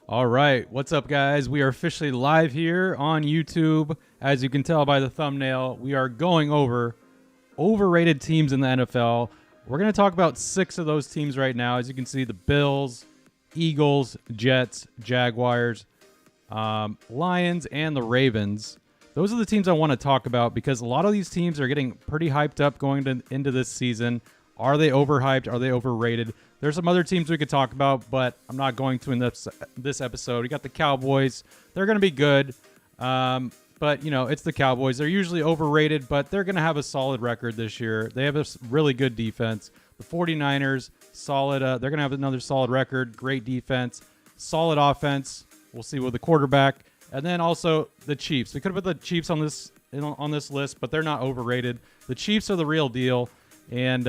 All right, what's up, guys? We are officially live here on YouTube. As you can tell by the thumbnail, we are going over overrated teams in the NFL. We're going to talk about 6 of those teams right now. As you can see, the Bills, Eagles, Jets, Jaguars, Lions, and the Ravens. Those are the teams I want to talk about because a lot of these teams are getting pretty hyped up going into this season. Are they overhyped? Are they overrated? There's some other teams we could talk about, but I'm not going to in this episode. We got the Cowboys. They're going to be good, but, you know, it's the Cowboys. They're usually overrated, but they're going to have a solid record this year. They have a really good defense. The 49ers, solid. They're going to have another solid record, great defense, solid offense. We'll see with the quarterback. And then also the Chiefs. We could have put the Chiefs on this list, but they're not overrated. The Chiefs are the real deal. And,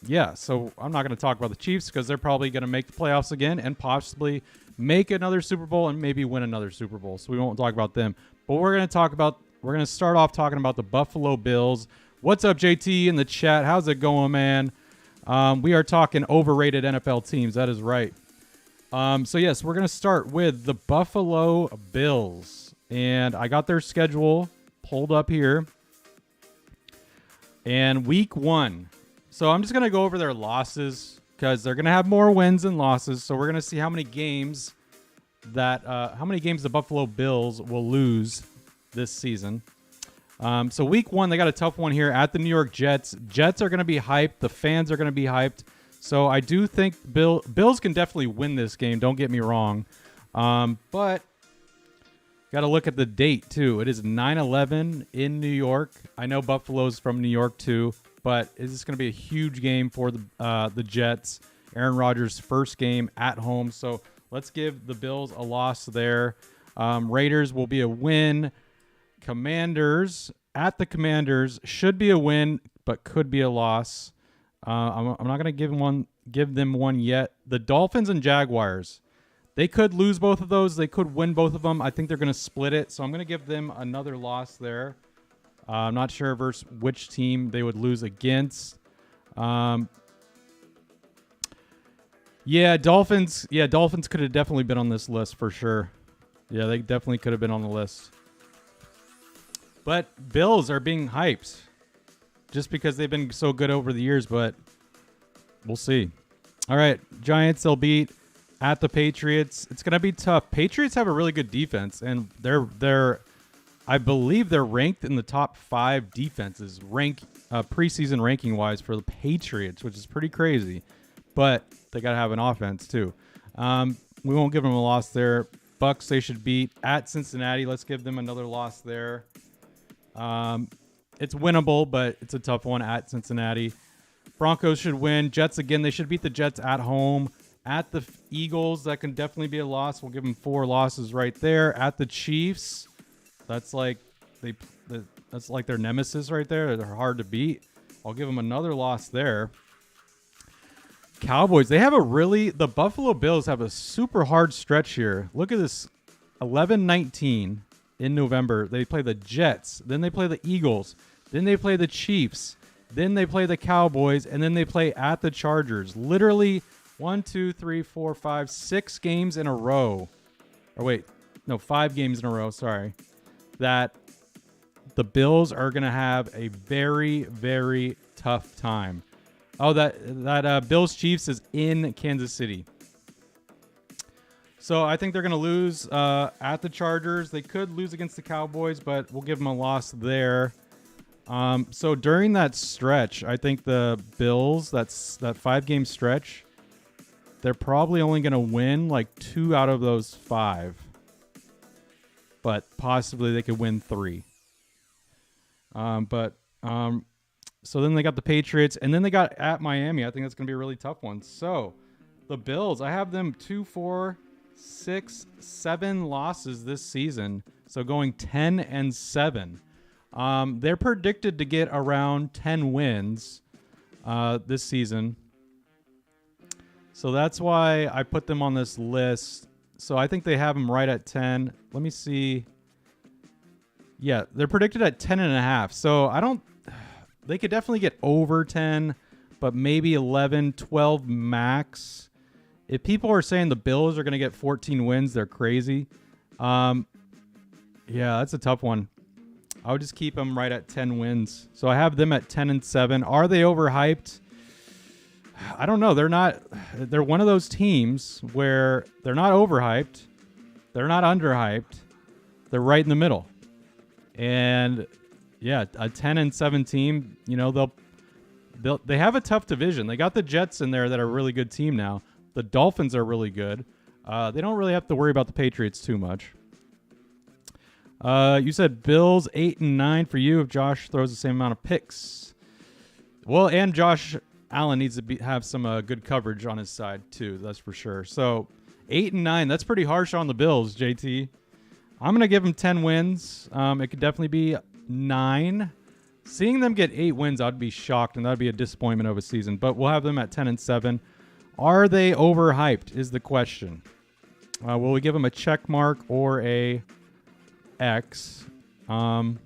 yeah, so I'm not going to talk about the Chiefs because they're probably going to make the playoffs again and possibly make another Super Bowl and maybe win another Super Bowl. So we won't talk about them. But we're going to start off talking about the Buffalo Bills. What's up, JT, in the chat? How's it going, man? We are talking overrated NFL teams. That is right. So, yes, we're going to start with the Buffalo Bills. And I got their schedule pulled up here. And week 1. So I'm just going to go over their losses because they're going to have more wins than losses. So we're going to see how many games the Buffalo Bills will lose this season. So week 1, they got a tough one here at the New York Jets. Jets are going to be hyped. The fans are going to be hyped. So I do think Bills can definitely win this game. Don't get me wrong. But got to look at the date, too. It is 9/11 in New York. I know Buffalo's from New York, too. But is this going to be a huge game for the Jets? Aaron Rodgers' first game at home. So let's give the Bills a loss there. Raiders will be a win. Commanders should be a win, but could be a loss. I'm not going to give them one yet. The Dolphins and Jaguars. They could lose both of those. They could win both of them. I think they're going to split it. So I'm going to give them another loss there. I'm not sure versus which team they would lose against. Dolphins. Yeah, Dolphins could have definitely been on this list for sure. Yeah, they definitely could have been on the list. But Bills are being hyped just because they've been so good over the years, but we'll see. All right, Giants, they'll beat at the Patriots. It's going to be tough. Patriots have a really good defense, and I believe they're ranked in the top 5 defenses, preseason ranking wise for the Patriots, which is pretty crazy. But they got to have an offense too. We won't give them a loss there. Bucks they should beat at Cincinnati. Let's give them another loss there. It's winnable, but it's a tough one at Cincinnati. Broncos should win. Jets again. They should beat the Jets at home. At the Eagles, that can definitely be a loss. We'll give them 4 losses right there. At the Chiefs. That's like their nemesis right there. They're hard to beat. I'll give them another loss there. Cowboys, the Buffalo Bills have a super hard stretch here. Look at this, 11-19 in November. They play the Jets, then they play the Eagles, then they play the Chiefs, then they play the Cowboys, and then they play at the Chargers. Literally 6 games in a row. Or wait, no, 5 games in a row, sorry. That the Bills are going to have a very, very tough time. Oh, that Bills Chiefs is in Kansas City. So I think they're going to lose at the Chargers. They could lose against the Cowboys, but we'll give them a loss there. So during that stretch, I think the Bills, that 5-game stretch, they're probably only going to win like 2 out of those 5. But possibly they could win 3. So then they got the Patriots, and then they got at Miami. I think that's going to be a really tough one. So the Bills, I have them 2, 4, 6, 7 losses this season. So going 10-7. They're predicted to get around 10 wins this season. So that's why I put them on this list. So I think they have them right at 10. Let me see. Yeah, they're predicted at 10.5. So they could definitely get over 10, but maybe 11, 12 max. If people are saying the Bills are going to get 14 wins, they're crazy. Yeah, that's a tough one. I would just keep them right at 10 wins. So I have them at 10-7. Are they overhyped? I don't know. They're not. They're one of those teams where they're not overhyped. They're not underhyped. They're right in the middle. And yeah, a 10-7 team, you know, they have a tough division. They got the Jets in there that are a really good team now. The Dolphins are really good. They don't really have to worry about the Patriots too much. You said Bills 8-9 for you if Josh throws the same amount of picks. Well, and Josh Allen needs to have some good coverage on his side too. That's for sure. So 8-9, that's pretty harsh on the Bills, JT. I'm gonna give them 10 wins. It could definitely be 9. Seeing them get 8 wins, I'd be shocked, and that'd be a disappointment of a season. But we'll have them at 10-7. Are they overhyped? Is the question. Will we give them a check mark or a X? Well,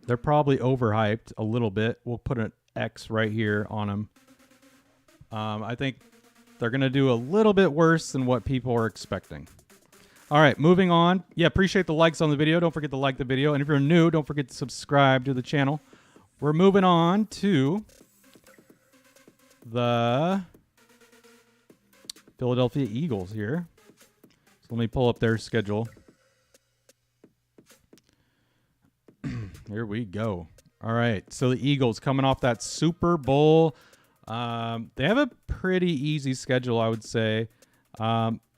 they're probably overhyped a little bit. We'll put an X right here on them. I think they're going to do a little bit worse than what people are expecting. All right, moving on. Yeah, appreciate the likes on the video. Don't forget to like the video. And if you're new, don't forget to subscribe to the channel. We're moving on to the Philadelphia Eagles here. So let me pull up their schedule. Here we go. All right, so the Eagles coming off that Super Bowl. They have a pretty easy schedule, I would say.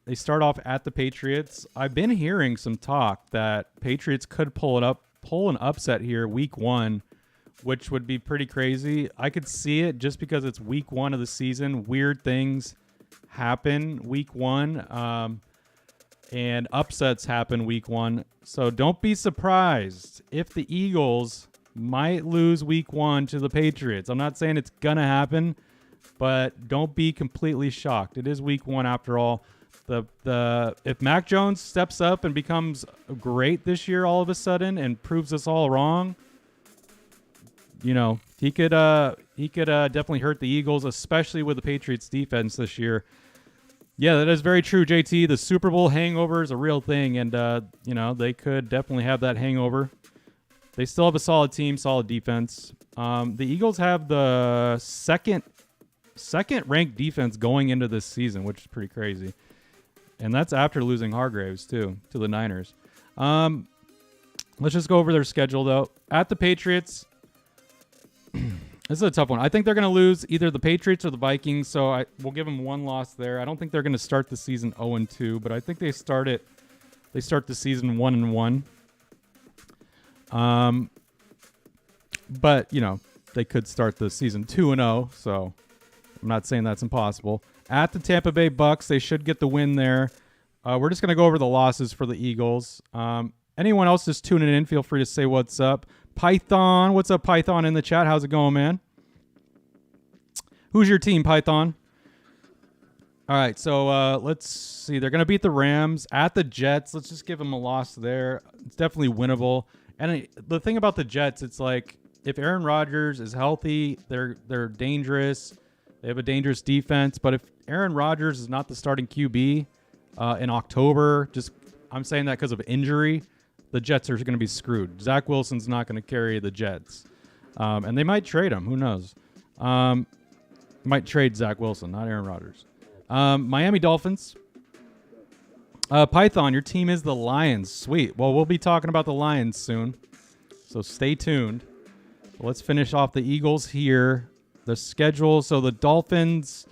They start off at the Patriots. I've been hearing some talk that Patriots could pull an upset here week 1, which would be pretty crazy. I could see it just because it's week 1 of the season. Weird things happen week 1, and upsets happen week 1. So don't be surprised if the Eagles might lose week 1 to the Patriots. I'm not saying it's going to happen, but don't be completely shocked. It is week 1 after all. If Mac Jones steps up and becomes great this year all of a sudden and proves us all wrong, you know, he could definitely hurt the Eagles, especially with the Patriots defense this year. Yeah, that is very true, JT. The Super Bowl hangover is a real thing, and you know, they could definitely have that hangover. They still have a solid team, solid defense. The Eagles have the second ranked defense going into this season, which is pretty crazy. And that's after losing Hargraves, too, to the Niners. Let's just go over their schedule, though. At the Patriots, this is a tough one. I think they're going to lose either the Patriots or the Vikings, so we'll give them one loss there. I don't think they're going to start the season 0-2, but I think they start the season 1-1. But, you know, they could start the season 2-0, so I'm not saying that's impossible. At the Tampa Bay Bucks, they should get the win there. We're just going to go over the losses for the Eagles. Anyone else just tuning in, feel free to say what's up. Python, what's up, Python, in the chat? How's it going, man? Who's your team, Python? All right, so let's see. They're going to beat the Rams at the Jets. Let's just give them a loss there. It's definitely winnable. And the thing about the Jets, it's like if Aaron Rodgers is healthy, they're dangerous. They have a dangerous defense. But if Aaron Rodgers is not the starting QB in October, I'm saying that because of injury, the Jets are going to be screwed. Zach Wilson's not going to carry the Jets. And they might trade him. Who knows? Might trade Zach Wilson, not Aaron Rodgers. Miami Dolphins. Python, your team is the Lions. Sweet. Well, we'll be talking about the Lions soon, so stay tuned. Let's finish off the Eagles here. The schedule. So the Dolphins,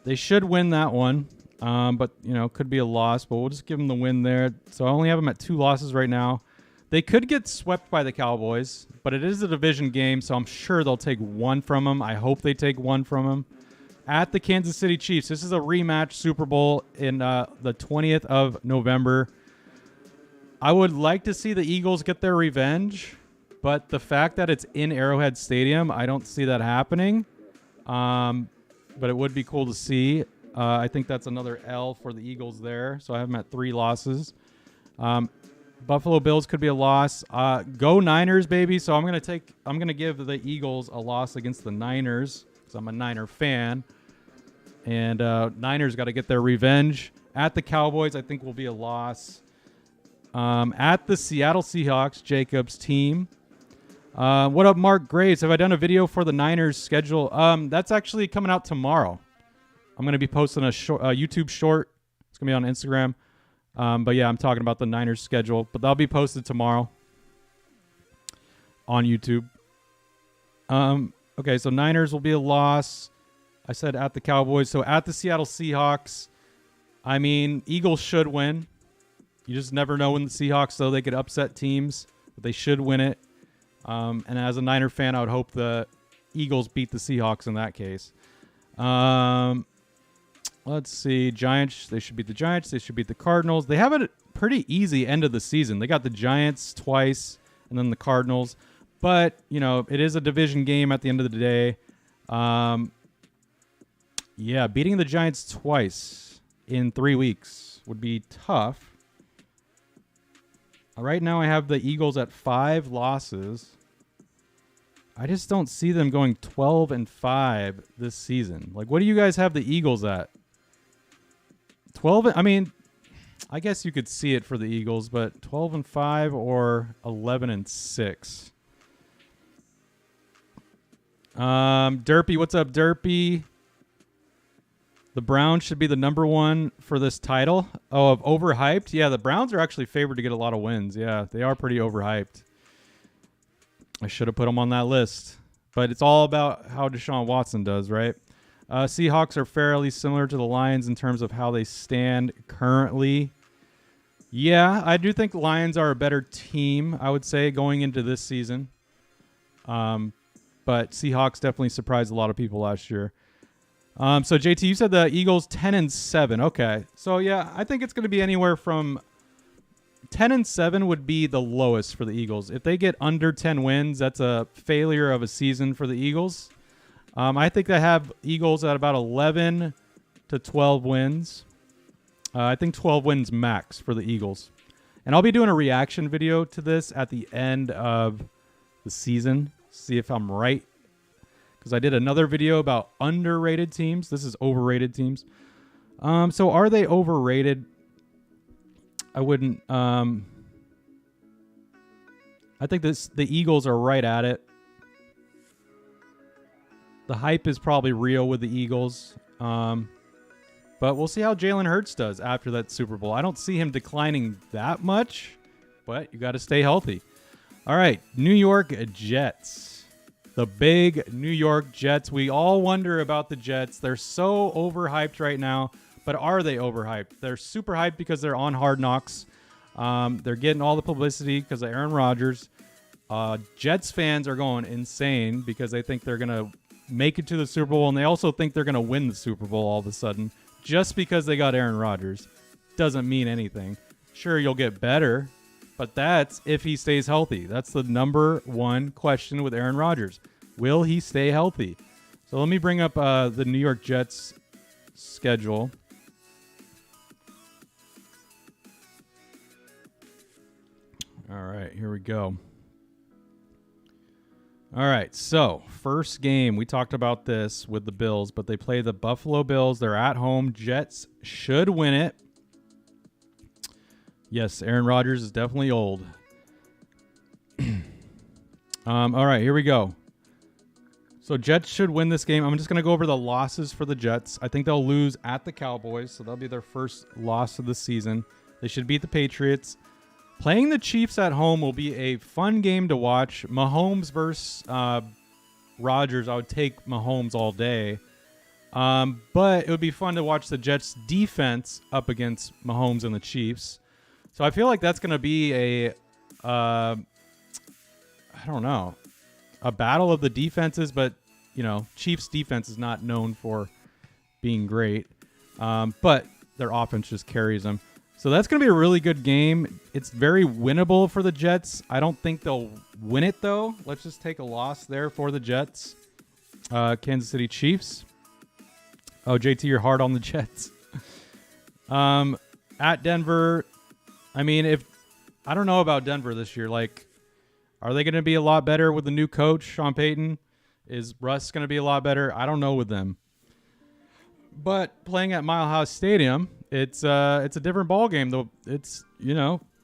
they should win that one, but, you know, could be a loss, but we'll just give them the win there. So I only have them at 2 losses right now. They could get swept by the Cowboys, but it is a division game, so I'm sure they'll take 1 from them. I hope they take 1 from them. At the Kansas City Chiefs, this is a rematch Super Bowl in the 20th of November. I would like to see the Eagles get their revenge, but the fact that it's in Arrowhead Stadium, I don't see that happening. But it would be cool to see. I think that's another L for the Eagles there, so I have them at 3 losses. Buffalo Bills could be a loss. Go Niners, baby. So I'm gonna give the Eagles a loss against the Niners because I'm a Niner fan. And Niners got to get their revenge. At the Cowboys, I think will be a loss. At the Seattle Seahawks, Jacob's team. What up, Mark Graves? Have I done a video for the Niners schedule? That's actually coming out tomorrow. I'm going to be posting a YouTube short. It's going to be on Instagram. But yeah, I'm talking about the Niners schedule. But that'll be posted tomorrow on YouTube. Okay, so Niners will be a loss. I said at the Cowboys. So at the Seattle Seahawks, I mean, Eagles should win. You just never know when the Seahawks, though, they could upset teams. But they should win it. And as a Niner fan, I would hope the Eagles beat the Seahawks in that case. Let's see. Giants, they should beat the Giants. They should beat the Cardinals. They have a pretty easy end of the season. They got the Giants twice and then the Cardinals. But, you know, it is a division game at the end of the day. Yeah, beating the Giants twice in 3 weeks would be tough. Right now I have the Eagles at 5 losses. I just don't see them going 12-5 this season. Like, what do you guys have the Eagles at? 12, I mean, I guess you could see it for the Eagles, but 12-5 or 11-6. Derpy, what's up, Derpy? The Browns should be the number one for this title. Oh, of overhyped? Yeah, the Browns are actually favored to get a lot of wins. Yeah, they are pretty overhyped. I should have put them on that list. But it's all about how Deshaun Watson does, right? Seahawks are fairly similar to the Lions in terms of how they stand currently. Yeah, I do think the Lions are a better team, I would say, going into this season. But Seahawks definitely surprised a lot of people last year. So JT, you said the Eagles 10-7. Okay. So yeah, I think it's going to be anywhere from 10-7 would be the lowest for the Eagles. If they get under 10 wins, that's a failure of a season for the Eagles. I think they have Eagles at about 11 to 12 wins. I think 12 wins max for the Eagles. And I'll be doing a reaction video to this at the end of the season. See if I'm right. Because I did another video about underrated teams. This is overrated teams. So are they overrated? I wouldn't. I think the Eagles are right at it. The hype is probably real with the Eagles. But we'll see how Jalen Hurts does after that Super Bowl. I don't see him declining that much, but you got to stay healthy. All right, New York Jets. The big New York Jets. We all wonder about the Jets. They're so overhyped right now, but are they overhyped? They're super hyped because they're on Hard Knocks. They're getting all the publicity because of Aaron Rodgers. Jets fans are going insane because they think they're going to make it to the Super Bowl, and they also think they're going to win the Super Bowl all of a sudden. Just because they got Aaron Rodgers doesn't mean anything. Sure, you'll get better, but that's if he stays healthy. That's the number one question with Aaron Rodgers. Will he stay healthy? So let me bring up the New York Jets schedule. All right, here we go. All right, so first game, we talked about this with the Bills, but they play the Buffalo Bills. They're at home. Jets should win it. Yes, Aaron Rodgers is definitely old. All right, here we go. So Jets should win this game. I'm just going to go over the losses for the Jets. I think they'll lose at the Cowboys, so that'll be their first loss of the season. They should beat the Patriots. Playing the Chiefs at home will be a fun game to watch. Mahomes versus Rodgers, I would take Mahomes all day. But it would be fun to watch the Jets defense up against Mahomes and the Chiefs. So I feel like that's going to be a, I don't know, a battle of the defenses. But, you know, Chiefs defense is not known for being great. But their offense just carries them. So that's going to be a really good game. It's very winnable for the Jets. I don't think they'll win it, though. Let's just take a loss there for the Jets. Kansas City Chiefs. Oh, JT, you're hard on the Jets. At Denver, I mean, if I don't know about Denver this year. Like, are they going to be a lot better with the new coach, Sean Payton? Is Russ going to be a lot better? I don't know with them. But playing at Mile High Stadium, it's a different ball game though. It's,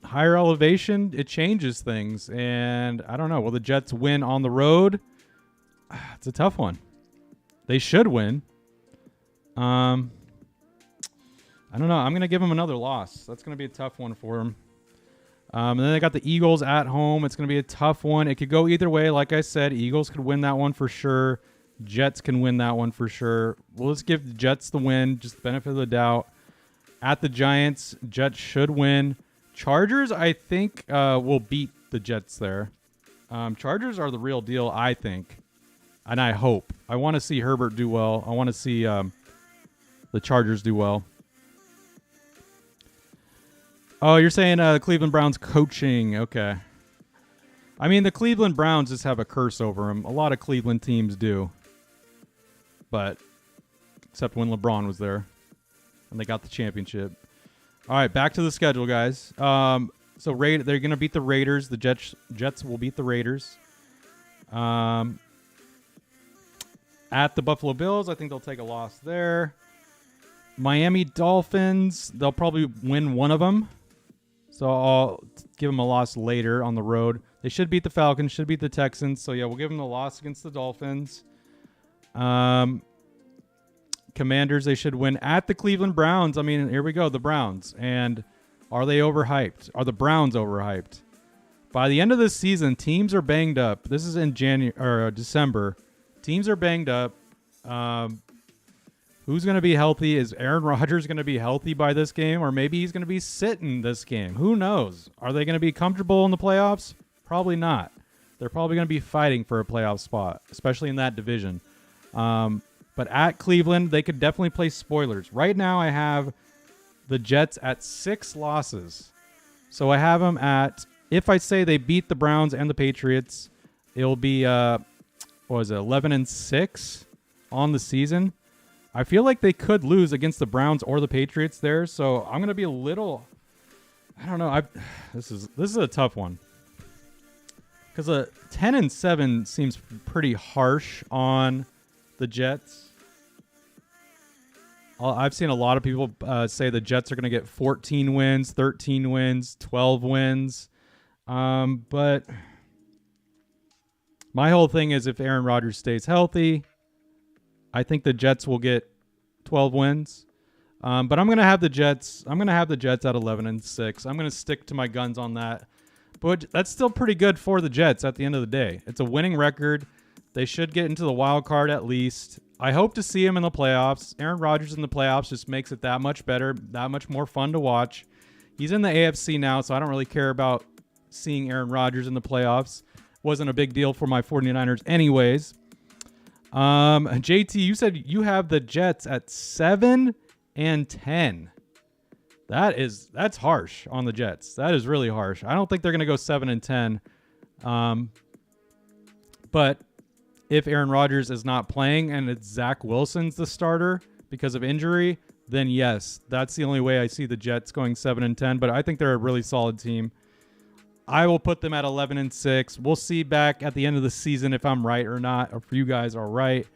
higher elevation, it changes things. And I don't know. Will the Jets win on the road? It's a tough one. They should win. I don't know. I'm going to give them another loss. That's going to be a tough one for them. And then they got the Eagles at home. It's going to be a tough one. It could go either way. Like I said, Eagles could win that one for sure. Jets can win that one for sure. We'll just give the Jets the win, just the benefit of the doubt. At the Giants, Jets should win. Chargers, I think, will beat the Jets there. Chargers are the real deal, I think. And I hope. I want to see Herbert do well. I want to see the Chargers do well. Oh, you're saying Cleveland Browns coaching. Okay. I mean, the Cleveland Browns just have a curse over them. A lot of Cleveland teams do. But, except when LeBron was there. And they got the championship. All right, back to the schedule, guys. So they're going to beat the Raiders. The Jets will beat the Raiders. At the Buffalo Bills, I think they'll take a loss there. Miami Dolphins, they'll probably win one of them. So I'll give them a loss later on the road. They should beat the Falcons, should beat the Texans. So, yeah, we'll give them the loss against the Dolphins. Commanders, they should win at the Cleveland Browns. I mean, here we go, the Browns. And are they overhyped? Are the Browns overhyped? By the end of this season, teams are banged up. This is in December. Teams are banged up. Who's going to be healthy? Is Aaron Rodgers going to be healthy by this game? Or maybe he's going to be sitting this game. Who knows? Are they going to be comfortable in the playoffs? Probably not. They're probably going to be fighting for a playoff spot, especially in that division. But at Cleveland, they could definitely play spoilers. Right now, I have the Jets at 6 losses. So I have them at, if I say they beat the Browns and the Patriots, it'll be, 11-6 on the season. I feel like they could lose against the Browns or the Patriots there, so I'm going to be a little, I don't know. This is a tough one. Because a 10-7 seems pretty harsh on the Jets. I've seen a lot of people say the Jets are going to get 14 wins, 13 wins, 12 wins. But my whole thing is if Aaron Rodgers stays healthy, I think the Jets will get 12 wins. But I'm going to have the Jets. I'm going to have the Jets at 11-6. I'm going to stick to my guns on that. But that's still pretty good for the Jets at the end of the day. It's a winning record. They should get into the wild card at least. I hope to see him in the playoffs. Aaron Rodgers in the playoffs just makes it that much better, that much more fun to watch. He's in the AFC now, so I don't really care about seeing Aaron Rodgers in the playoffs. Wasn't a big deal for my 49ers anyways. JT, you said you have the Jets at 7-10. That's harsh on the Jets. That is really harsh. I don't think they're going to go 7-10. But if Aaron Rodgers is not playing and it's Zach Wilson's the starter because of injury, then yes, that's the only way I see the Jets going 7-10. But I think they're a really solid team. I will put them at 11-6. We'll see back at the end of the season if I'm right or not, or if you guys are right.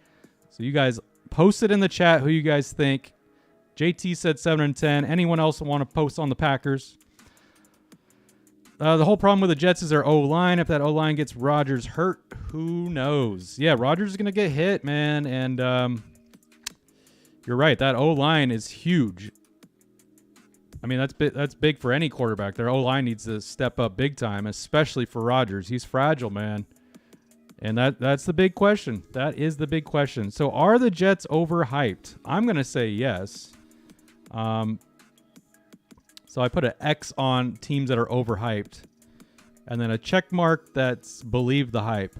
So you guys post it in the chat who you guys think. JT said 7-10. Anyone else want to post on the Packers? The whole problem with the Jets is their O-line. If that O-line gets Rodgers hurt, who knows? Yeah, Rodgers is going to get hit, man. And you're right. That O-line is huge. I mean, that's big for any quarterback. Their O-line needs to step up big time, especially for Rodgers. He's fragile, man. And that's the big question. That is the big question. So are the Jets overhyped? I'm going to say yes. So I put an X on teams that are overhyped. And then a check mark that's believe the hype.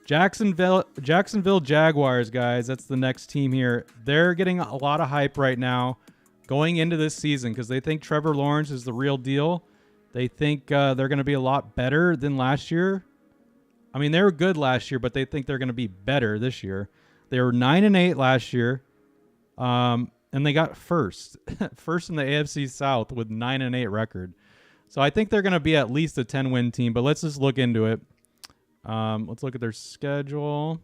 Jacksonville Jaguars, guys. That's the next team here. They're getting a lot of hype right now going into this season because they think Trevor Lawrence is the real deal. They think they're going to be a lot better than last year. I mean, they were good last year, but they think they're going to be better this year. They were 9-8 last year, and they got first in the AFC South with 9-8 record. So I think they're going to be at least a 10-win team, but let's just look into it. Let's look at their schedule.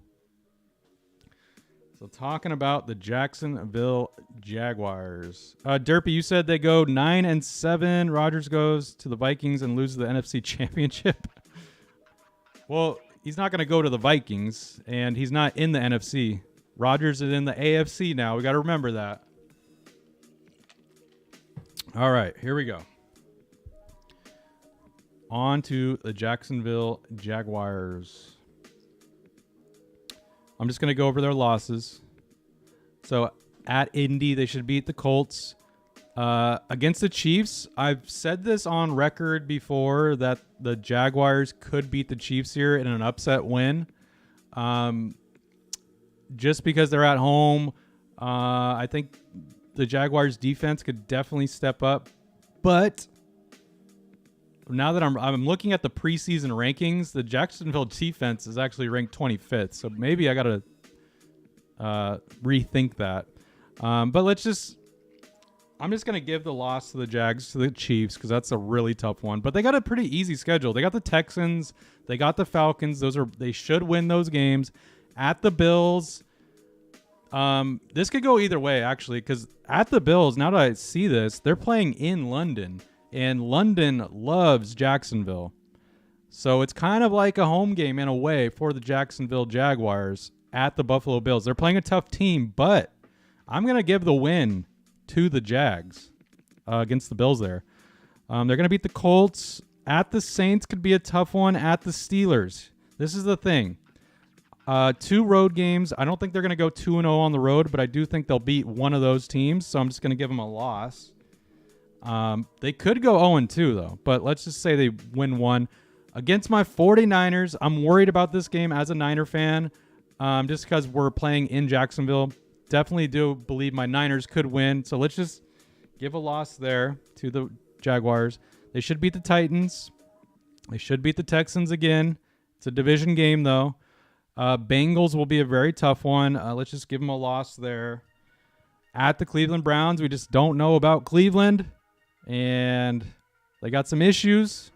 So talking about the Jacksonville Jaguars. Derpy, you said they go 9-7. Rodgers goes to the Vikings and loses the NFC Championship. Well, he's not going to go to the Vikings, and he's not in the NFC. Rodgers is in the AFC now. We got to remember that. All right, here we go. On to the Jacksonville Jaguars. I'm just going to go over their losses. So at Indy, they should beat the Colts. Against the Chiefs, I've said this on record before that the Jaguars could beat the Chiefs here in an upset win. Just because they're at home, I think the Jaguars defense could definitely step up. But now that I'm looking at the preseason rankings, the Jacksonville defense is actually ranked 25th. So maybe I got to rethink that. But I'm just going to give the loss to the Jags to the Chiefs because that's a really tough one. But they got a pretty easy schedule. They got the Texans. They got the Falcons. They should win those games. At the Bills, this could go either way, actually, because at the Bills, now that I see this, they're playing in London. And London loves Jacksonville. So it's kind of like a home game in a way for the Jacksonville Jaguars at the Buffalo Bills. They're playing a tough team, but I'm going to give the win to the Jags against the Bills there. They're going to beat the Colts. At the Saints could be a tough one. At the Steelers. This is the thing. 2 road games. I don't think they're going to go 2-0 on the road, but I do think they'll beat one of those teams, so I'm just going to give them a loss. They could go 0-2 though, but let's just say they win one. Against my 49ers, I'm worried about this game as a Niner fan, just because we're playing in Jacksonville. Definitely do believe my Niners could win, so let's just give a loss there to the Jaguars. They should beat the Titans. They should beat the Texans again. It's a division game though. Bengals will be a very tough one. Let's just give them a loss there. At the Cleveland Browns, we just don't know about Cleveland. And they got some issues,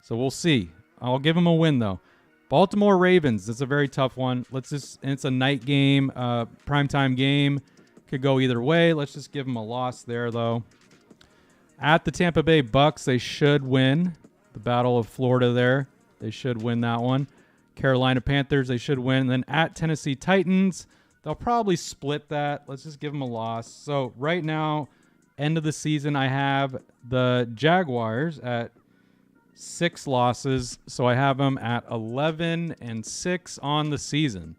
so we'll see. I'll give them a win, though. Baltimore Ravens, that's a very tough one. It's a night game, primetime game. Could go either way. Let's just give them a loss there, though. At the Tampa Bay Bucks, they should win. The Battle of Florida there. They should win that one. Carolina Panthers, they should win. And then at Tennessee Titans, they'll probably split that. Let's just give them a loss. So right now, end of the season, I have the Jaguars at 6 losses. So I have them at 11-6 on the season.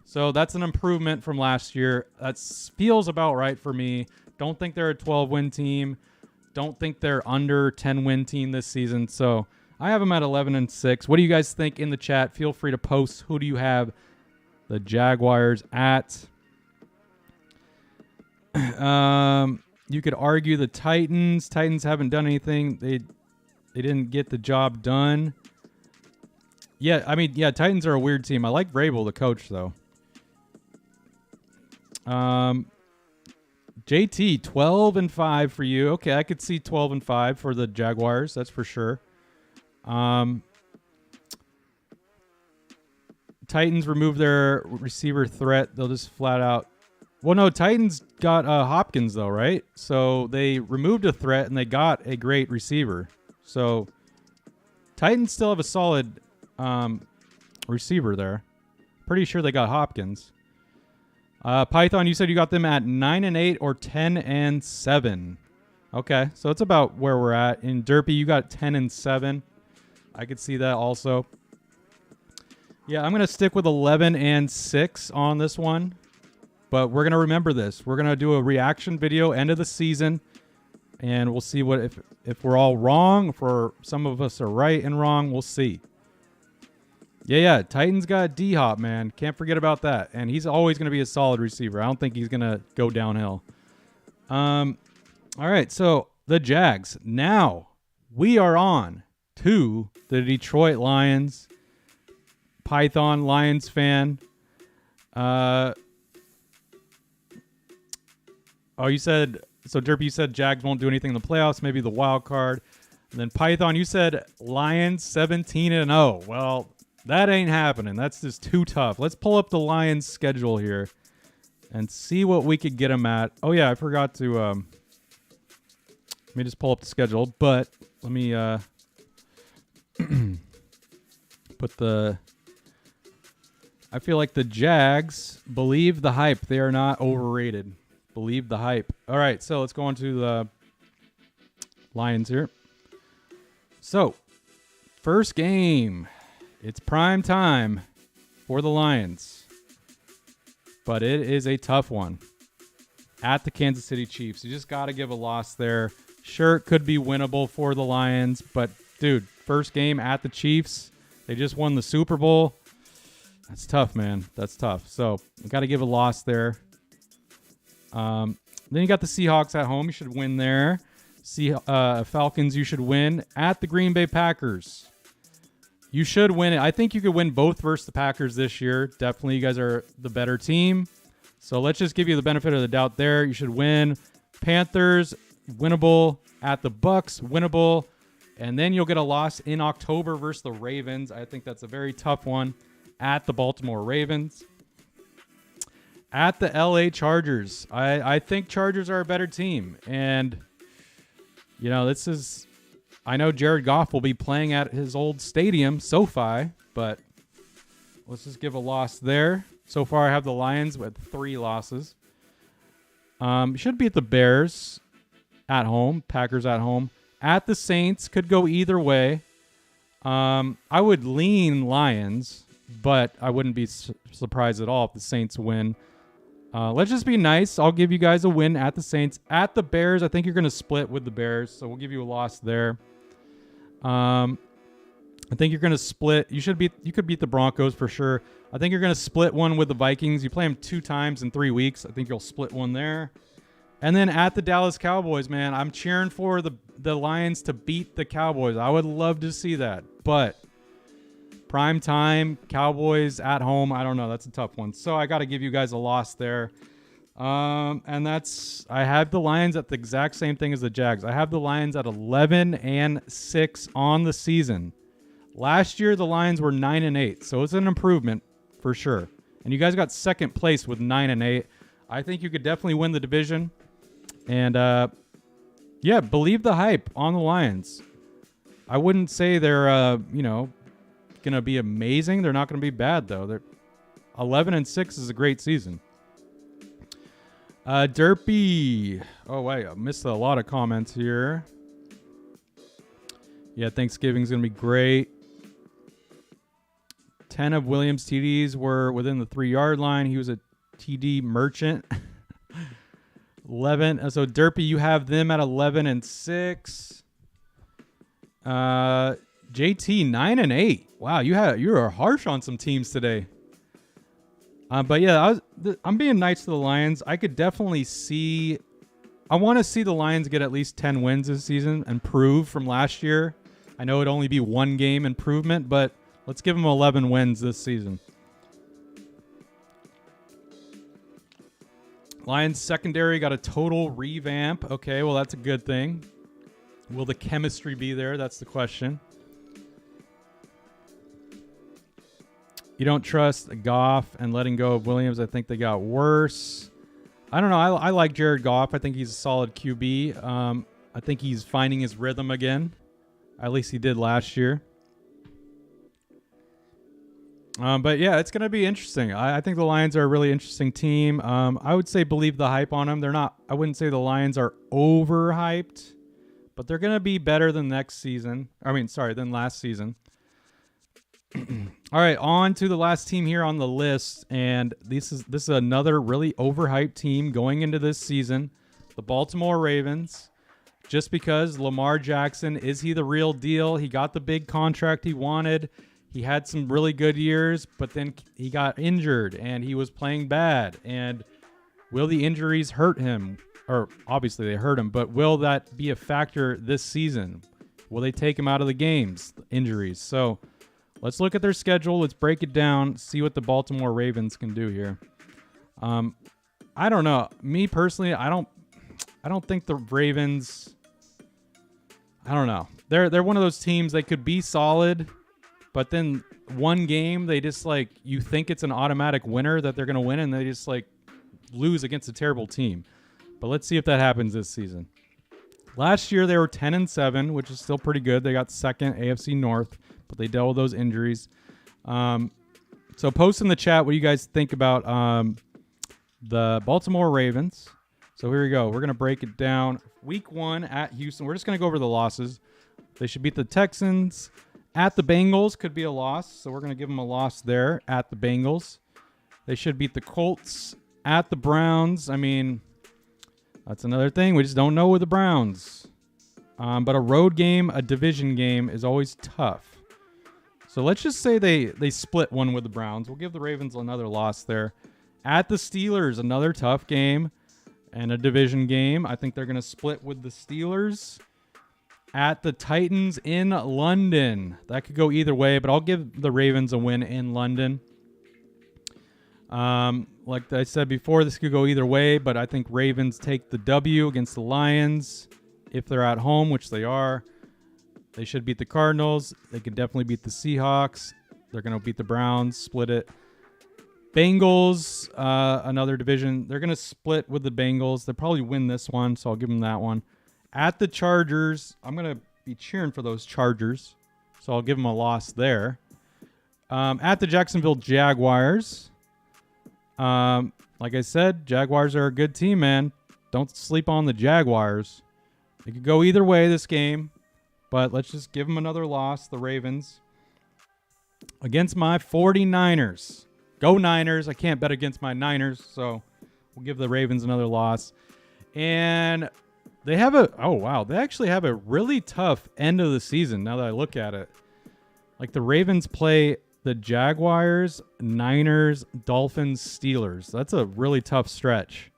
So that's an improvement from last year. That feels about right for me. Don't think they're a 12-win team. Don't think they're under 10-win team this season. So I have them at 11-6. What do you guys think in the chat? Feel free to post. Who do you have the Jaguars at? You could argue the Titans. Titans haven't done anything. They didn't get the job done. Yeah, Titans are a weird team. I like Vrabel, the coach, though. JT, 12-5 for you. Okay, I could see 12-5 for the Jaguars. That's for sure. Titans remove their receiver threat. They'll just flat out. Well, no, Titans got Hopkins, though, right? So they removed a threat, and they got a great receiver. So Titans still have a solid receiver there. Pretty sure they got Hopkins. Python, you said you got them at 9-8 or 10-7. Okay, so it's about where we're at. In Derpy, you got 10-7. I could see that also. Yeah, I'm going to stick with 11-6 on this one. But we're going to remember this. We're going to do a reaction video end of the season. And we'll see what if we're all wrong. If some of us are right and wrong, we'll see. Yeah. Titans got D-Hop, man. Can't forget about that. And he's always going to be a solid receiver. I don't think he's going to go downhill. All right, so the Jags. Now we are on to the Detroit Lions. Python Lions fan. Oh, you said, so Derpy, you said Jags won't do anything in the playoffs, maybe the wild card. And then Python, you said Lions 17-0. Well, that ain't happening. That's just too tough. Let's pull up the Lions schedule here and see what we could get them at. Oh yeah, I forgot to let me just pull up the schedule, but let me put the I feel like the Jags, believe the hype. They are not overrated. Believe the hype. All right, so let's go on to the Lions here. So, first game. It's prime time for the Lions. But it is a tough one. At the Kansas City Chiefs. You just got to give a loss there. Sure, it could be winnable for the Lions, but dude, first game at the Chiefs. They just won the Super Bowl. That's tough, man. That's tough. So, you got to give a loss there. Then you got the Seahawks at home. You should win there. Falcons, you should win. At the Green Bay Packers. You should win it. I think you could win both versus the Packers this year. Definitely, you guys are the better team. So let's just give you the benefit of the doubt there. You should win. Panthers, winnable. At the Bucks, winnable. And then you'll get a loss in October versus the Ravens. I think that's a very tough one. At the Baltimore Ravens. At the LA Chargers. I think Chargers are a better team. And, you know, this is... I know Jared Goff will be playing at his old stadium, SoFi, but let's just give a loss there. So far, I have the Lions with 3 losses. Should beat the Bears at home, Packers at home. At the Saints, could go either way. I would lean Lions, but I wouldn't be surprised at all if the Saints win. Let's just be nice. I'll give you guys a win at the Saints. At the Bears, I think you're going to split with the Bears, so we'll give you a loss there. I think you're going to split. You could beat the Broncos for sure. I think you're going to split one with the Vikings. You play them 2 times in 3 weeks. I think you'll split one there. And then at the Dallas Cowboys, man, I'm cheering for the Lions to beat the Cowboys. I would love to see that. But prime time, Cowboys at home, I don't know. That's a tough one. So I got to give you guys a loss there. And I have the Lions at the exact same thing as the Jags. I have the Lions at 11-6 on the season. Last year, the Lions were 9-8, so it's an improvement for sure. And you guys got second place with 9-8. I think you could definitely win the division. And, yeah, believe the hype on the Lions. I wouldn't say they're, going to be amazing. They're not going to be bad, though. They're 11-6 is a great season. Derpy. Oh, wait. I missed a lot of comments here. Yeah, Thanksgiving's going to be great. 10 of Williams' TDs were within the 3-yard line. He was a TD merchant. 11. So, Derpy, you have them at 11-6. JT, 9-8. Wow, you are harsh on some teams today. But yeah, I'm being nice to the Lions. I could definitely see. I want to see the Lions get at least 10 wins this season, improve from last year. I know it'd only be 1 game improvement, but let's give them 11 wins this season. Lions secondary got a total revamp. Okay, well that's a good thing. Will the chemistry be there? That's the question. You don't trust Goff and letting go of Williams. I think they got worse. I don't know. I like Jared Goff. I think he's a solid QB. I think he's finding his rhythm again. At least he did last year. But yeah, it's going to be interesting. I think the Lions are a really interesting team. I would say believe the hype on them. They're not. I wouldn't say the Lions are overhyped, but they're going to be better than than last season. All right, on to the last team here on the list, and this is another really overhyped team going into this season, the Baltimore Ravens. Just because Lamar Jackson, is he the real deal? He got the big contract he wanted. He had some really good years, but then he got injured, and he was playing bad. And will the injuries hurt him? Or obviously they hurt him, but will that be a factor this season? Will they take him out of the games, injuries? So let's look at their schedule. Let's break it down, see what the Baltimore Ravens can do here. I don't know. Me personally, I don't think the Ravens. I don't know. they're one of those teams. They could be solid, but then one game they just like you think it's an automatic winner that they're going to win, and they just like lose against a terrible team. But let's see if that happens this season. Last year they were 10-7, which is still pretty good. They got second AFC North, but they dealt with those injuries. So post in the chat what you guys think about the Baltimore Ravens. So here we go. We're going to break it down. Week 1 at Houston. We're just going to go over the losses. They should beat the Texans. At the Bengals could be a loss, so we're going to give them a loss there at the Bengals. They should beat the Colts. At the Browns, I mean, that's another thing. We just don't know with the Browns. But a road game, a division game is always tough. So let's just say they split one with the Browns. We'll give the Ravens another loss there. At the Steelers, another tough game and a division game. I think they're going to split with the Steelers. At the Titans in London. That could go either way, but I'll give the Ravens a win in London. Like I said before, this could go either way, but I think Ravens take the W against the Lions. If they're at home, which they are, they should beat the Cardinals. They could definitely beat the Seahawks. They're going to beat the Browns, split it. Bengals, another division. They're going to split with the Bengals. They'll probably win this one, so I'll give them that one. At the Chargers, I'm going to be cheering for those Chargers, so I'll give them a loss there. At the Jacksonville Jaguars, like I said, Jaguars are a good team, man. Don't sleep on the Jaguars. It could go either way this game, but let's just give them another loss, the Ravens. Against my 49ers. Go Niners. I can't bet against my Niners, so we'll give the Ravens another loss. And they have they actually have a really tough end of the season now that I look at it. Like the Ravens play the Jaguars, Niners, Dolphins, Steelers. That's a really tough stretch.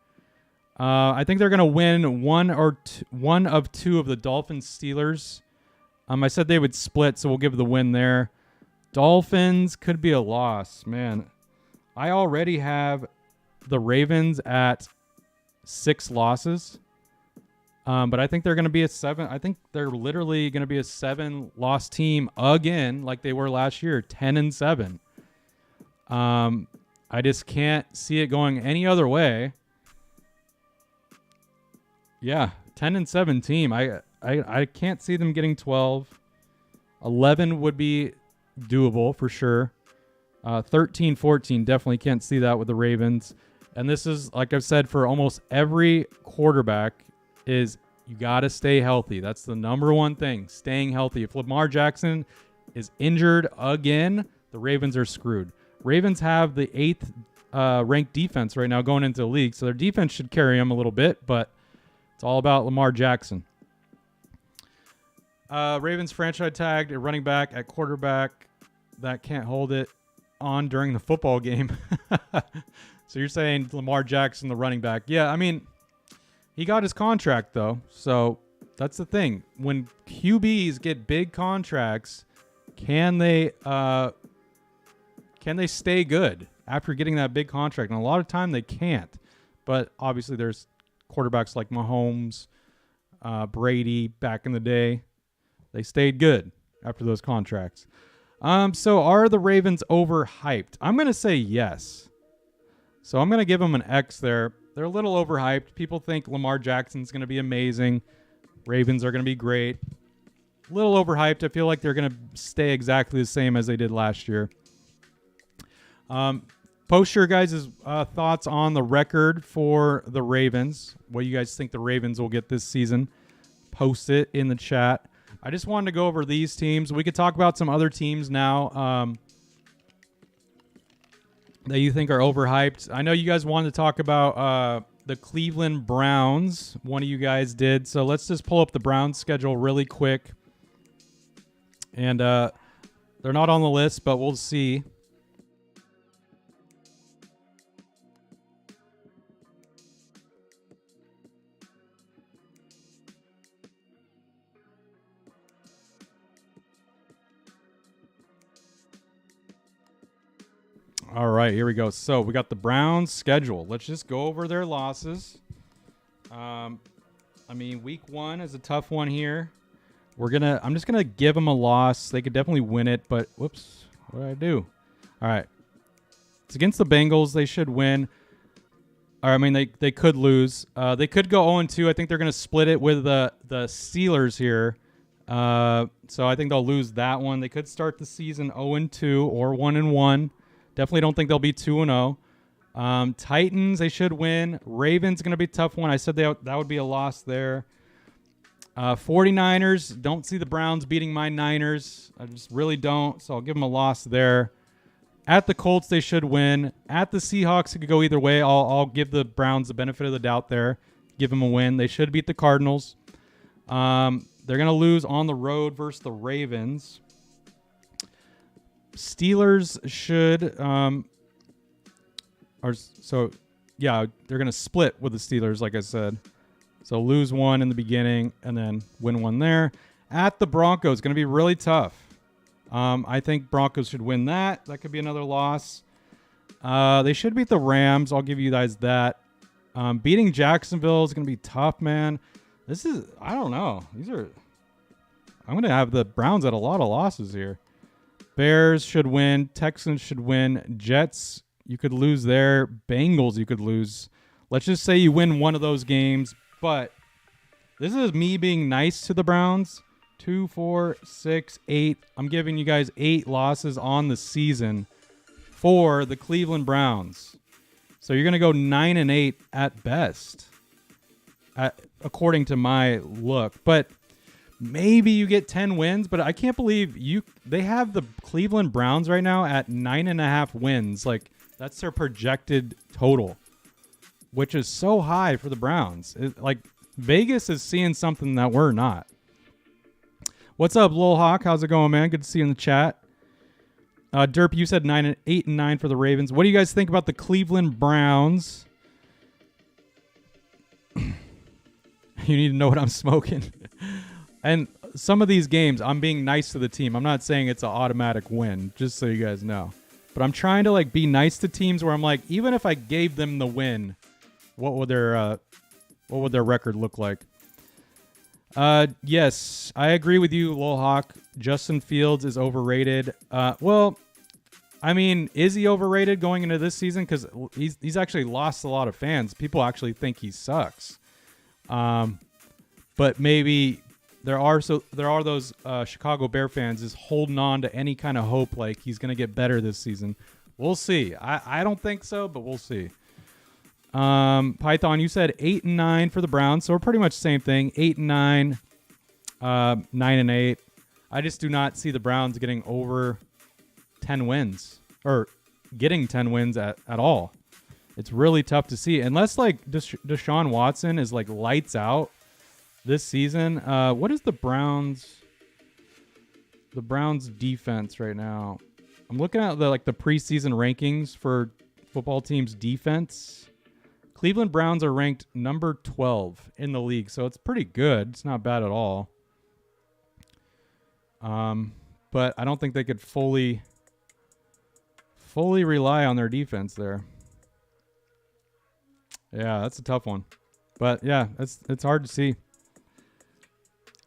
I think they're going to win one of two of the Dolphins, Steelers. I said they would split, so we'll give the win there. Dolphins could be a loss, man. I already have the Ravens at 6 losses, but I think they're going to be a 7. I think they're literally going to be a 7-loss team again, like they were last year, 10-7. I just can't see it going any other way. Yeah, 10-7 team. I can't see them getting 12. 11 would be doable for sure. 13-14, definitely can't see that with the Ravens. And this is, like I've said, for almost every quarterback, is you got to stay healthy. That's the number one thing, staying healthy. If Lamar Jackson is injured again, the Ravens are screwed. Ravens have the 8th ranked defense right now going into the league, so their defense should carry them a little bit, but it's all about Lamar Jackson. Ravens franchise tagged a running back at quarterback that can't hold it on during the football game. So you're saying Lamar Jackson, the running back. Yeah, I mean, he got his contract, though. So that's the thing. When QBs get big contracts, can they stay good after getting that big contract? And a lot of time they can't. But obviously there's quarterbacks like Mahomes, Brady back in the day. They stayed good after those contracts. So are the Ravens overhyped? I'm going to say yes. So I'm going to give them an X there. They're a little overhyped. People think Lamar Jackson's going to be amazing. Ravens are going to be great. A little overhyped. I feel like they're going to stay exactly the same as they did last year. Post your guys' thoughts on the record for the Ravens. What you guys think the Ravens will get this season. Post it in the chat. I just wanted to go over these teams. We could talk about some other teams now that you think are overhyped. I know you guys wanted to talk about the Cleveland Browns. One of you guys did. So let's just pull up the Browns schedule really quick. And they're not on the list, but we'll see. All right, here we go. So we got the Browns schedule. Let's just go over their losses. I mean, week 1 is a tough one here. I'm just gonna give them a loss. They could definitely win it, but whoops, what did I do? All right, it's against the Bengals. They should win. Or, I mean, they could lose. They could go 0-2. I think they're gonna split it with the Steelers here. So I think they'll lose that one. They could start the season 0-2 or 1-1. Definitely don't think they'll be 2-0. Titans, they should win. Ravens going to be a tough one. I said that would be a loss there. 49ers, don't see the Browns beating my Niners. I just really don't, so I'll give them a loss there. At the Colts, they should win. At the Seahawks, it could go either way. I'll give the Browns the benefit of the doubt there. Give them a win. They should beat the Cardinals. They're going to lose on the road versus the Ravens. Steelers should... they're going to split with the Steelers, like I said. So lose one in the beginning and then win one there. At the Broncos, going to be really tough. I think Broncos should win that. That could be another loss. They should beat the Rams. I'll give you guys that. Beating Jacksonville is going to be tough, man. I don't know. I'm going to have the Browns at a lot of losses here. Bears should win. Texans should win. Jets, you could lose there. Bengals, you could lose. Let's just say you win one of those games. But this is me being nice to the Browns. 2, 4, 6, 8. I'm giving you guys 8 losses on the season for the Cleveland Browns. So you're going to go 9-8 at best, according to my look. But maybe you get 10 wins. But I can't believe they have the Cleveland Browns right now at 9.5 wins. Like, that's their projected total, which is so high for the Browns. Vegas is seeing something that we're not. What's up, Lil Hawk? How's it going, man? Good to see you in the chat. Derp, you said 8-9 for the Ravens. What do you guys think about the Cleveland Browns? You need to know what I'm smoking. And some of these games, I'm being nice to the team. I'm not saying it's an automatic win, just so you guys know. But I'm trying to be nice to teams where I'm like, even if I gave them the win, what would their record look like? Yes, I agree with you, Lil Hawk. Justin Fields is overrated. Well, I mean, is he overrated going into this season? Because he's actually lost a lot of fans. People actually think he sucks. But maybe there are those Chicago Bear fans just holding on to any kind of hope like he's going to get better this season. We'll see. I don't think so, but we'll see. Python, you said 8-9 for the Browns, so we're pretty much the same thing. 8-9, 9-8. I just do not see the Browns getting over 10 wins or getting 10 wins at all. It's really tough to see unless Deshaun Watson is lights out this season. What is the Browns defense right now? I'm looking at the preseason rankings for football teams' defense. Cleveland Browns are ranked number 12 in the league, so it's pretty good. It's not bad at all. But I don't think they could fully rely on their defense there. Yeah, that's a tough one. But yeah, it's hard to see.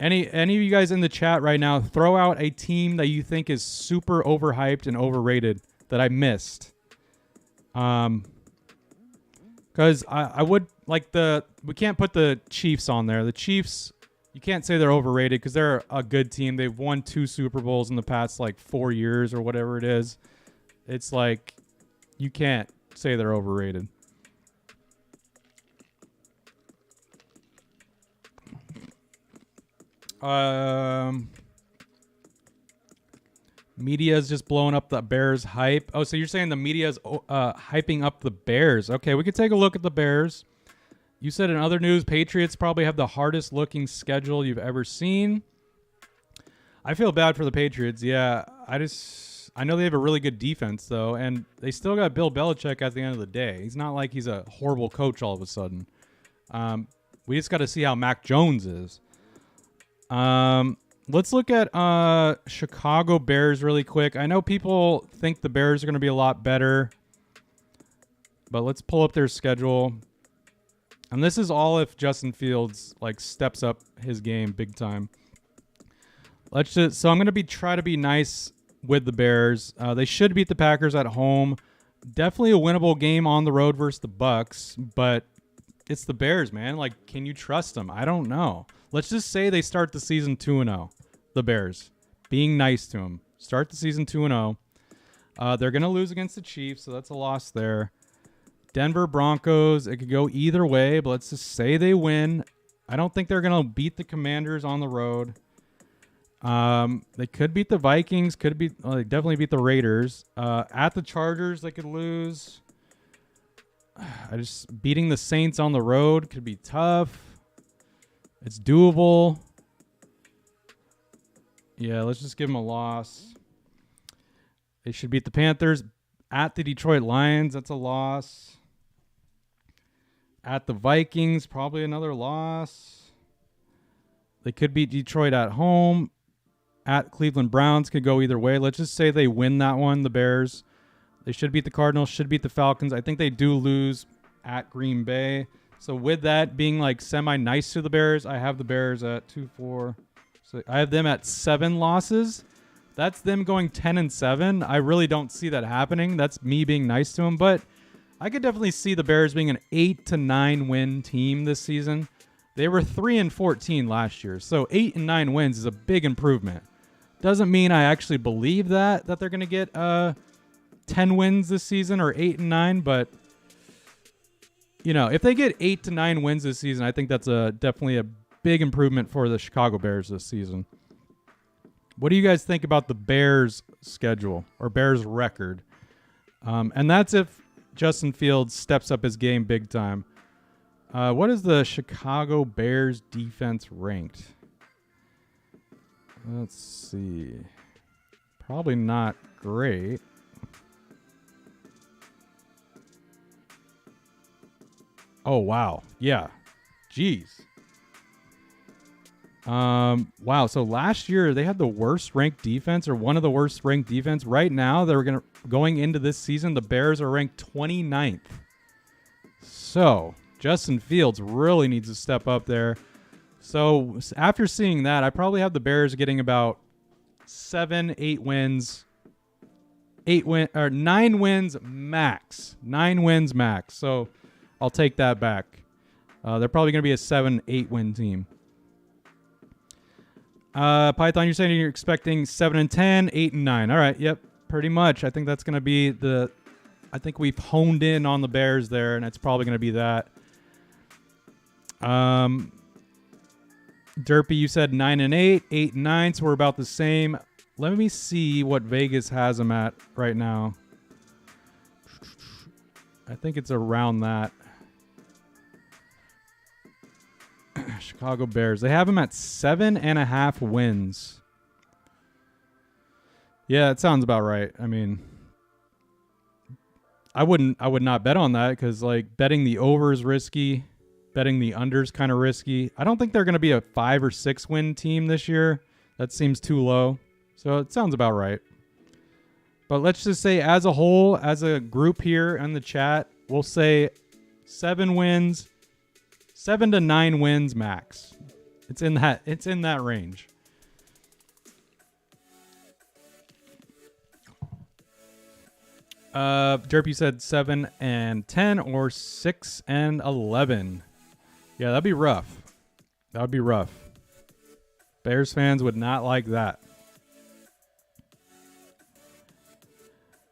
Any of you guys in the chat right now, throw out a team that you think is super overhyped and overrated that I missed. Because I would we can't put the Chiefs on there. The Chiefs, you can't say they're overrated because they're a good team. They've won 2 Super Bowls in the past 4 years or whatever it is. It's you can't say they're overrated. Media is just blowing up the Bears hype. Oh, so you're saying the media is hyping up the Bears. Okay, we could take a look at the Bears. You said in other news, Patriots probably have the hardest looking schedule you've ever seen. I feel bad for the Patriots. Yeah, I know they have a really good defense, though, and they still got Bill Belichick at the end of the day. He's not like he's a horrible coach all of a sudden. We just got to see how Mac Jones is. Let's look at Chicago Bears really quick. I know people think the Bears are going to be a lot better, but let's pull up their schedule. And this is all if Justin Fields steps up his game big time. So I'm gonna try to be nice with the Bears. They should beat the Packers at home. Definitely a winnable game on the road versus the Bucks, but it's the Bears, man. Like, can you trust them? I don't know. Let's just say they start the season 2-0. The Bears, being nice to them, start the season 2-0. They're gonna lose against the Chiefs, so that's a loss there. Denver Broncos, it could go either way, but let's just say they win. I don't think they're gonna beat the Commanders on the road. They could beat the Vikings. They definitely beat the Raiders. At the Chargers, they could lose. Beating the Saints on the road could be tough. It's doable. Yeah, let's just give them a loss. They should beat the Panthers. At the Detroit Lions, that's a loss. At the Vikings, probably another loss. They could beat Detroit at home. At Cleveland Browns, could go either way. Let's just say they win that one, the Bears. They should beat the Cardinals, should beat the Falcons. I think they do lose at Green Bay. So with that being like semi-nice to the Bears, I have the Bears at 2-4. So I have them at 7 losses. That's them going 10-7. I really don't see that happening. That's me being nice to them. But I could definitely see the Bears being an 8-9 win team this season. They were 3-14 last year. So 8 and 9 wins is a big improvement. Doesn't mean I actually believe that they're going to get 10 wins this season or 8 and 9, but you know, if they get 8 to 9 wins this season, I think that's definitely a big improvement for the Chicago Bears this season. What do you guys think about the Bears schedule or Bears record? And that's if Justin Fields steps up his game big time. What is the Chicago Bears defense ranked? Let's see. Probably not great. Oh, wow. Yeah. Jeez. Wow. So last year they had the worst ranked defense or one of the worst ranked defense. Right now, going into this season, the Bears are ranked 29th. So Justin Fields really needs to step up there. So after seeing that, I probably have the Bears getting about 7-8 wins. 9 wins max. 9 wins max. So I'll take that back. They're probably going to be a 7-8 win team. Python, you're saying you're expecting 7-10, 8-9. All right, yep, pretty much. I think that's going to be I think we've honed in on the Bears there, and it's probably going to be that. Derpy, you said 9-8, 8-9, so we're about the same. Let me see what Vegas has them at right now. I think it's around that. Chicago Bears. They have them at 7.5 wins. Yeah, it sounds about right. I mean, I would not bet on that because like betting the over is risky. Betting the under is kind of risky. I don't think they're going to be a 5 or 6 win team this year. That seems too low. So it sounds about right. But let's just say as a whole, as a group here in the chat, we'll say 7 wins, 7 to 9 wins max. It's in that range. Derpy said 7-10 or 6-11. Yeah, that'd be rough. That would be rough. Bears fans would not like that.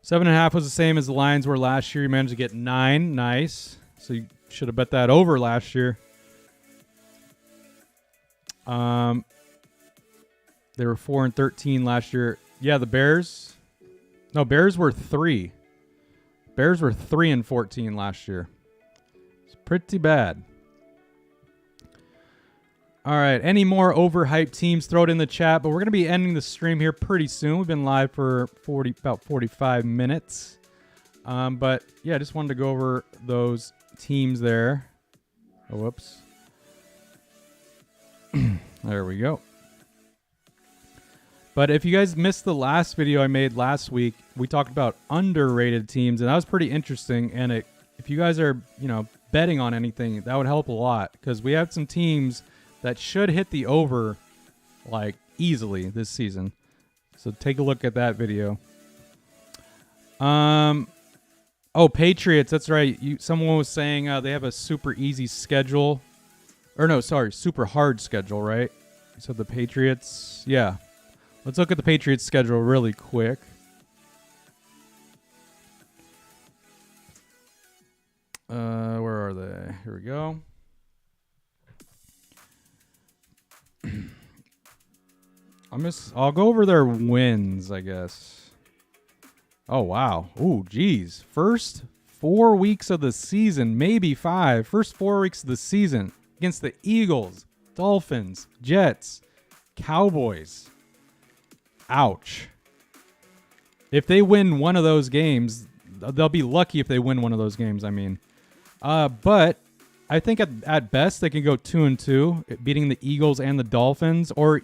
7.5 was the same as the Lions were last year. You managed to get 9. Nice. So you should have bet that over last year. They were 4-13 last year. Yeah, the Bears. No, Bears were 3. Bears were 3-14 last year. It's pretty bad. All right, any more overhyped teams, throw it in the chat. But we're going to be ending the stream here pretty soon. We've been live for about 45 minutes. But, yeah, I just wanted to go over those teams there. Oh, whoops. There we go. But if you guys missed the last video I made last week, we talked about underrated teams, and that was pretty interesting. And if you guys are, betting on anything, that would help a lot because we have some teams that should hit the over like easily this season. So take a look at that video. Oh, Patriots. That's right. Someone was saying they have a super easy schedule. Or no, sorry, super hard schedule, right? So the Patriots, yeah. Let's look at the Patriots schedule really quick. Where are they? Here we go. I'll go over their wins, I guess. Oh, wow. Ooh, geez. First 4 weeks of the season, maybe 5. First 4 weeks of the season against the Eagles, Dolphins, Jets, Cowboys. Ouch. If they win one of those games, they'll be lucky if they win one of those games, I mean. But I think at best they can go 2-2, beating the Eagles and the Dolphins, or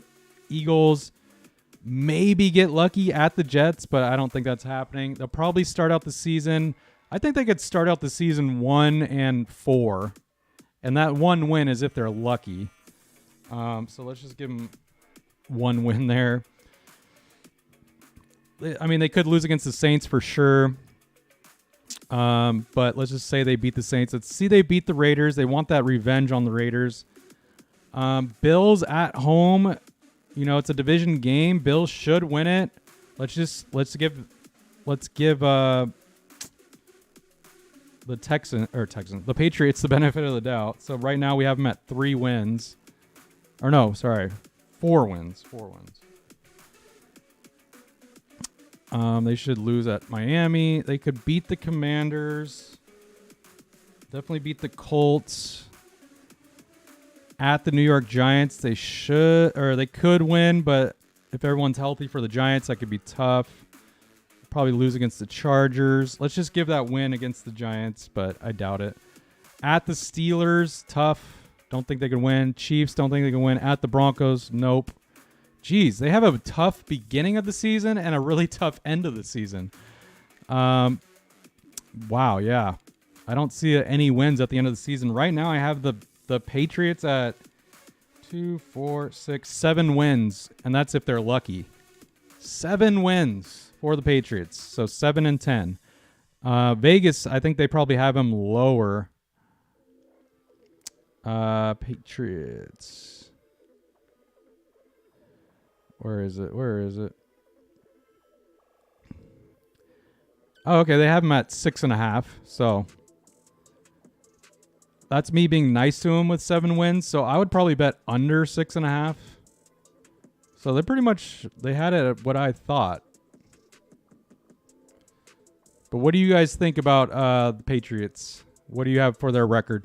Eagles maybe get lucky at the Jets, but I don't think that's happening. They'll probably start out the season. I think they could start out the season 1-4, and that one win is if they're lucky. So let's just give them one win there. I mean, they could lose against the Saints for sure. But let's just say they beat the Saints. Let's see they beat the Raiders. They want that revenge on the Raiders. Bills at home. You know, it's a division game. Bills should win it. Let's give the the Patriots the benefit of the doubt. So right now we have them at 3 wins. Or no, sorry, 4 wins. 4 wins. They should lose at Miami. They could beat the Commanders. Definitely beat the Colts. At the New York Giants, they could win, but if everyone's healthy for the Giants, that could be tough. Probably lose against the Chargers. Let's just give that win against the Giants, but I doubt it. At the Steelers, tough. Don't think they can win. Chiefs, don't think they can win. At the Broncos, nope. Geez, they have a tough beginning of the season and a really tough end of the season. Wow, yeah. I don't see any wins at the end of the season. Right now, I have the Patriots at 2, 4, 6, 7 wins, and that's if they're lucky. 7 wins for the Patriots, so 7-10. Vegas, I think they probably have them lower. Patriots. Where is it? Oh, okay, they have them at 6.5, so that's me being nice to them with 7 wins. So I would probably bet under 6.5. So they had it at what I thought. But what do you guys think about the Patriots? What do you have for their record?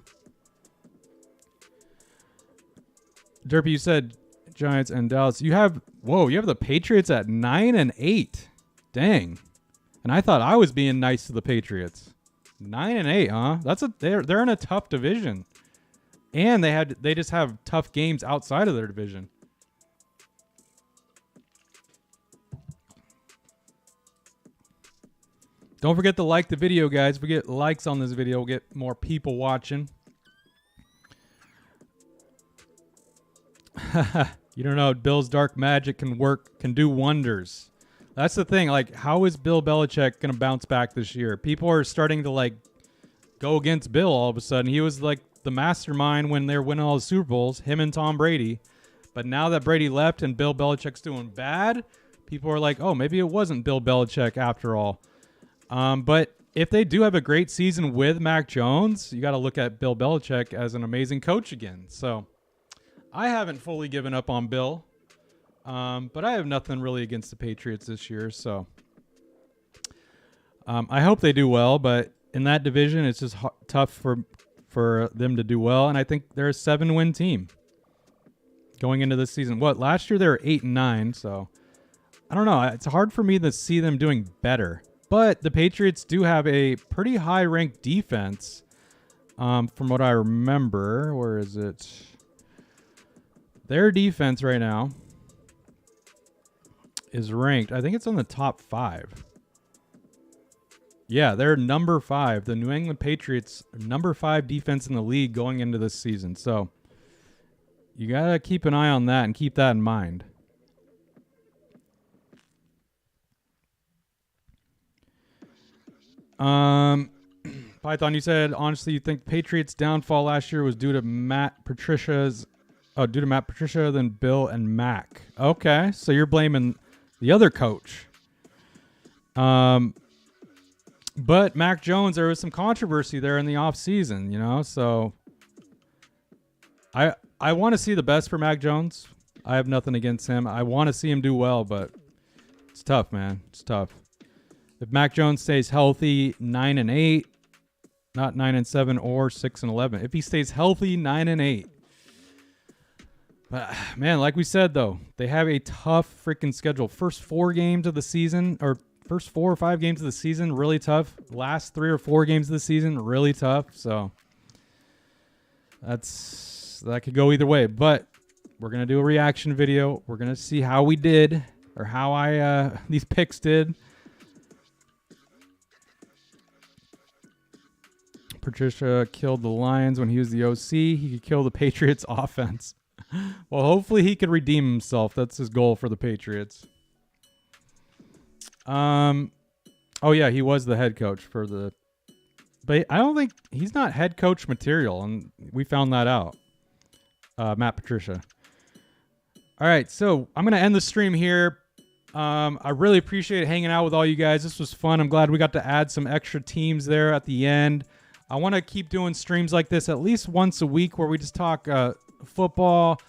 Derpy, you said Giants and Dallas. You have the Patriots at 9-8. Dang. And I thought I was being nice to the Patriots. 9-8, huh? They're in a tough division. And they just have tough games outside of their division. Don't forget to like the video, guys. If we get likes on this video, we'll get more people watching. You don't know, Bill's dark magic can do wonders. That's the thing. Like, how is Bill Belichick going to bounce back this year? People are starting to, go against Bill all of a sudden. He was, the mastermind when they were winning all the Super Bowls, him and Tom Brady. But now that Brady left and Bill Belichick's doing bad, people are like, oh, maybe it wasn't Bill Belichick after all. But if they do have a great season with Mac Jones, you got to look at Bill Belichick as an amazing coach again. So I haven't fully given up on Bill. But I have nothing really against the Patriots this year, so I hope they do well. But in that division, it's just tough for them to do well, and I think they're a 7-win team going into this season. Last year they were 8-9, so I don't know. It's hard for me to see them doing better. But the Patriots do have a pretty high-ranked defense, from what I remember. Where is it? Their defense right now is ranked. I think it's on the top 5. Yeah, they're number 5. The New England Patriots are number 5 defense in the league going into this season. So you got to keep an eye on that and keep that in mind. Python, you said honestly you think Patriots' downfall last year was due to Matt Patricia, then Bill and Mac. Okay, so you're blaming the other coach. But Mac Jones, there was some controversy there in the offseason, you know, so I want to see the best for Mac Jones. I have nothing against him. I want to see him do well, but it's tough, man. It's tough. If Mac Jones stays healthy, 9-8, not 9-7 or 6-11. If he stays healthy, 9-8. But man, like we said though, they have a tough freaking schedule. First 4 games of the season, or first 4 or 5 games of the season, really tough. Last 3 or 4 games of the season, really tough. So that could go either way. But we're gonna do a reaction video. We're gonna see how we did, or how these picks did. Patricia killed the Lions when he was the OC. He could kill the Patriots offense. Well, hopefully he could redeem himself. That's his goal for the Patriots. Oh yeah, he was the head coach for the. But I don't think he's not head coach material, and we found that out. Matt Patricia. All right, so I'm gonna end the stream here. I really appreciate hanging out with all you guys. This was fun. I'm glad we got to add some extra teams there at the end. I want to keep doing streams like this at least once a week where we just talk football.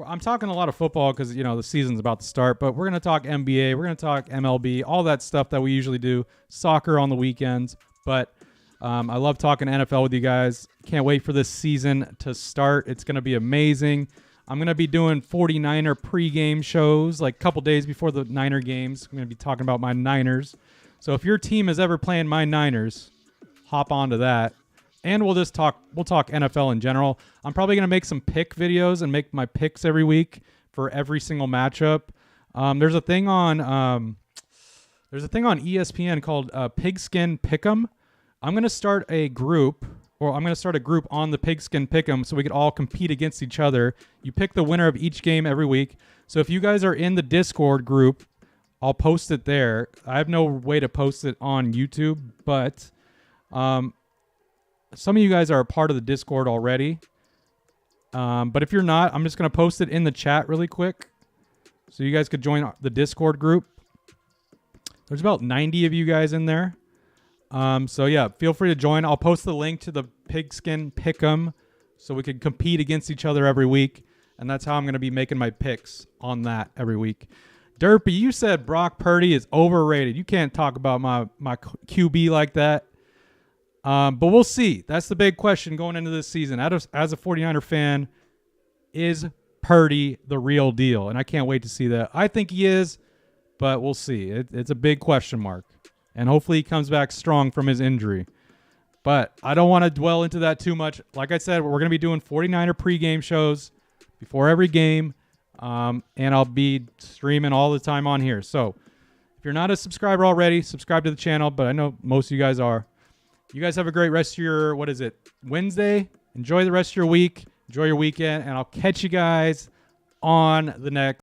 I'm talking a lot of football because, you know, the season's about to start, but we're going to talk NBA. We're going to talk MLB, all that stuff that we usually do, soccer on the weekends. But I love talking NFL with you guys. Can't wait for this season to start. It's going to be amazing. I'm going to be doing 49er pregame shows like a couple days before the Niner games. I'm going to be talking about my Niners. So if your team is ever playing my Niners, hop onto that. And we'll talk NFL in general. I'm probably going to make some pick videos and make my picks every week for every single matchup. There's a thing on ESPN called Pigskin Pick'em. I'm going to start a group on the Pigskin Pick'em so we could all compete against each other. You pick the winner of each game every week. So if you guys are in the Discord group, I'll post it there. I have no way to post it on YouTube, but some of you guys are a part of the Discord already. But if you're not, I'm just going to post it in the chat really quick so you guys could join the Discord group. There's about 90 of you guys in there. So yeah, feel free to join. I'll post the link to the Pigskin Pick'em so we can compete against each other every week. And that's how I'm going to be making my picks on that every week. Derpy, you said Brock Purdy is overrated. You can't talk about my QB like that. But we'll see. That's the big question going into this season. As a 49er fan, is Purdy the real deal? And I can't wait to see that. I think he is, but we'll see. It's a big question mark. And hopefully he comes back strong from his injury. But I don't want to dwell into that too much. Like I said, we're going to be doing 49er pregame shows before every game. And I'll be streaming all the time on here. So if you're not a subscriber already, subscribe to the channel. But I know most of you guys are. You guys have a great rest of your, Wednesday? Enjoy the rest of your week. Enjoy your weekend. And I'll catch you guys on the next.